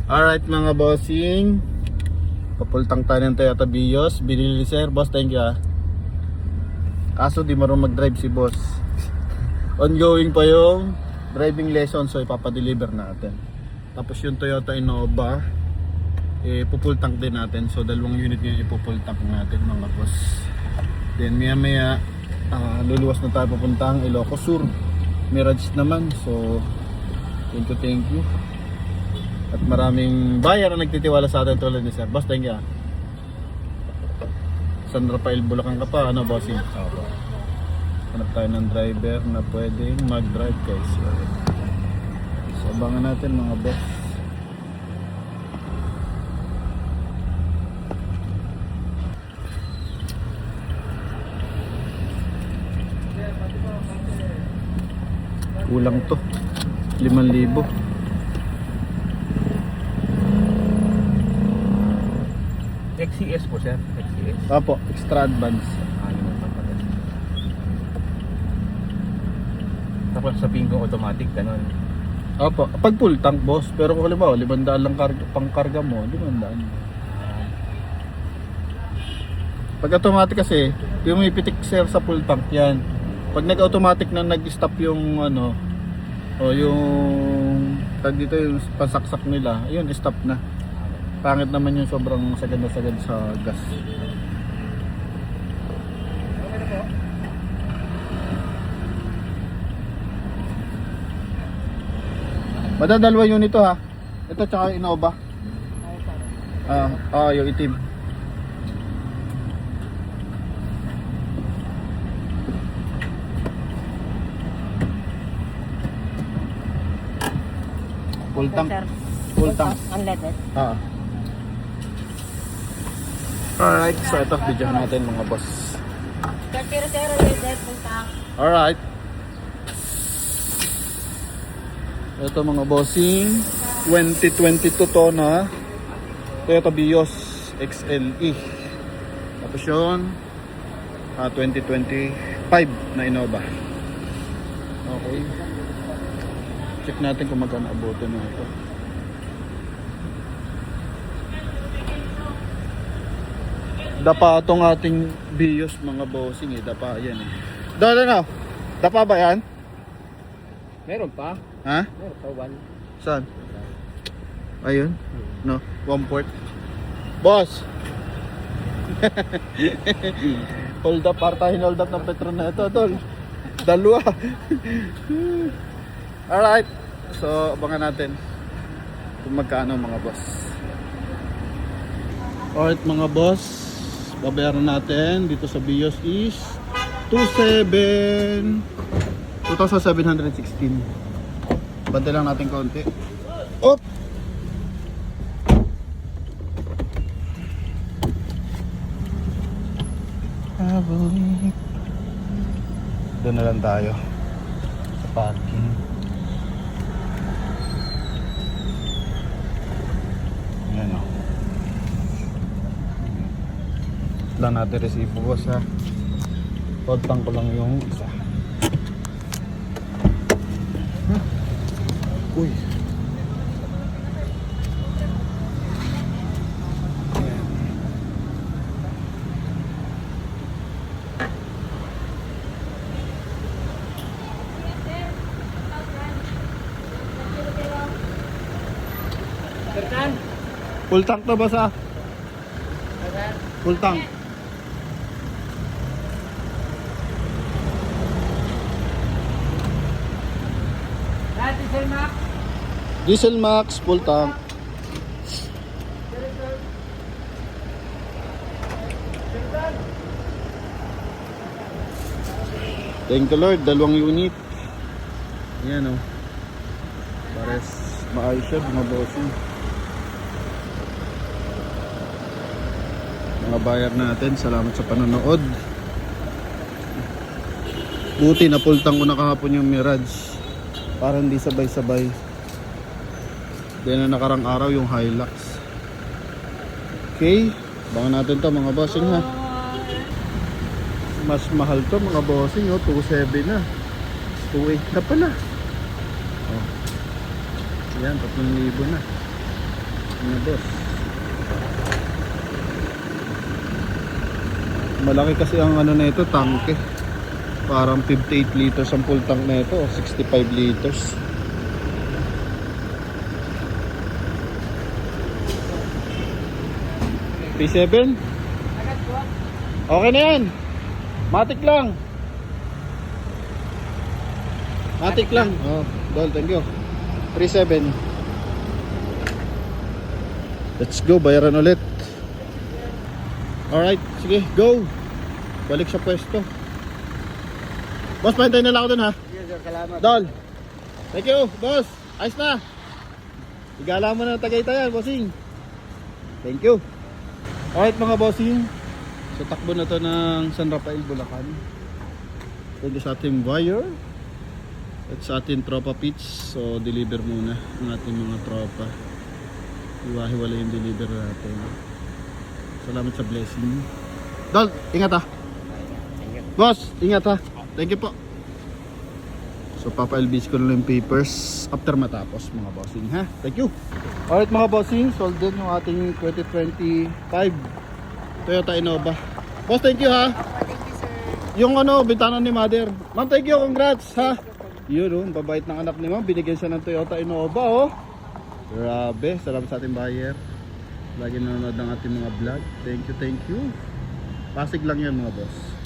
Alright mga bossing, papultang tayo ng Toyota Vios. Binili sir, boss, thank you Kaso di marunong mag-drive si boss. Ongoing pa yung driving lesson, so ipapadeliver natin. Tapos yung Toyota Innova, pupultang din natin. So dalawang unit ngayon ipupultang natin mga boss. Then maya luluwas na tayo papuntang Ilocos Sur, Mirage naman. So thank you. At maraming buyer na nagtitiwala sa atin tulad ni sir. Boss, thank you San Rafael, Bulacan ka pa, ano bossing? Hanap tayo ng driver na pwedeng mag-drive guys. So abangan natin mga boss. Kulang to 5,000. XCS po sir, XCS. Apo, extra advance. Tapos sa Pingo automatic, ganun. Apo, pag full tank boss. Pero kung halimbawa 500 lang pang karga mo, 500. Pag automatic kasi, yung may pitik sir sa full tank yan. Pag nag-automatic na nag-stop yung ano, o yung tag dito yung pansaksak nila, ayun, stop na. Pangit naman yung sobrang sagad na sagad sa gas. Madadalwa yun ito ha. Ito tsaka Innova. Yung itim. Full tank. Full tank. Unleaded. Alright, so ito video natin mga boss. 30 unleaded, full tank. Alright. Ito mga bossing, 2022 to na Toyota Vios XLE. Tapos yun 2025 na Innova. Okay, check natin kung magkano abutin na ito. Dapa itong ating Vios mga bossing dapa yan Dala na, dapa ba yan? Meron pa? Ha? Meron pa, one. Saan? Ayun. No, one port. Boss. Hold up, partahin hold up ng Petron na ito, tol. Dalawa. Alright. So, abangan natin kung magkano mga boss. Alright mga boss, babayaran natin dito sa Vios is 2,716. Bantay lang natin konti. Op! Doon na lang tayo sa parking. Ayan o. Lang natin resibo boss ha. Podpang ko lang yung isa. Uy. Full tank to boss ah. Full tank. Diesel Max, full tank. Thank you Lord, dalawang unit. Ayan o. Pares maayos siya, mga bossing. Mga buyer natin, salamat sa panonood. Buti na full tank ko na kahapon yung Mirage para hindi sabay-sabay. Then na nakarang araw yung Hilux. Okay, bangan natin to mga bossing ha. Mas mahal to mga bossing, 2.7 na. 2.8 na pala. Oh. Yan, 3,000 na. Mga boss. Malaki kasi ang ano na ito, tangke. Parang 58 liters ang full tank na ito, o 65 liters. P7? Okay na yan. Matik lang. Matik lang. Oh, Dol, thank you. 37. Let's go, bayaran ulit. Alright, sige, go. Balik sa pwesto. Boss, pahintay na lang ako dun ha. Yes sir, salamat. Dol. Thank you, boss. Ayos na. Igala mo na Tagaytayan, bossing. Thank you. Alright mga bossing. So takbo na to ng San Rafael, Bulacan. Pwede sa ating buyer. At sa ating tropa pitch. So deliver muna ang ating mga tropa. Iwahiwala yung deliver natin. Salamat sa blessing. Dol, ingat ha. Boss, ingat ha. Thank you po. So papa-LBS ko na lang yung papers after matapos mga bossing ha. Thank you. Alright mga bossing, sold din yung ating 2025 Toyota Innova. Boss, thank you ha. Thank you, sir. Yung ano, bintana ni mother. Ma'am, thank you, congrats ha. Yun oh, babait ng anak ni ma'am. Binigyan siya ng Toyota Innova oh. Grabe, salamat sa ating buyer. Lagi nanonood ng ating mga vlog. Thank you, thank you. Pasig lang yan mga boss.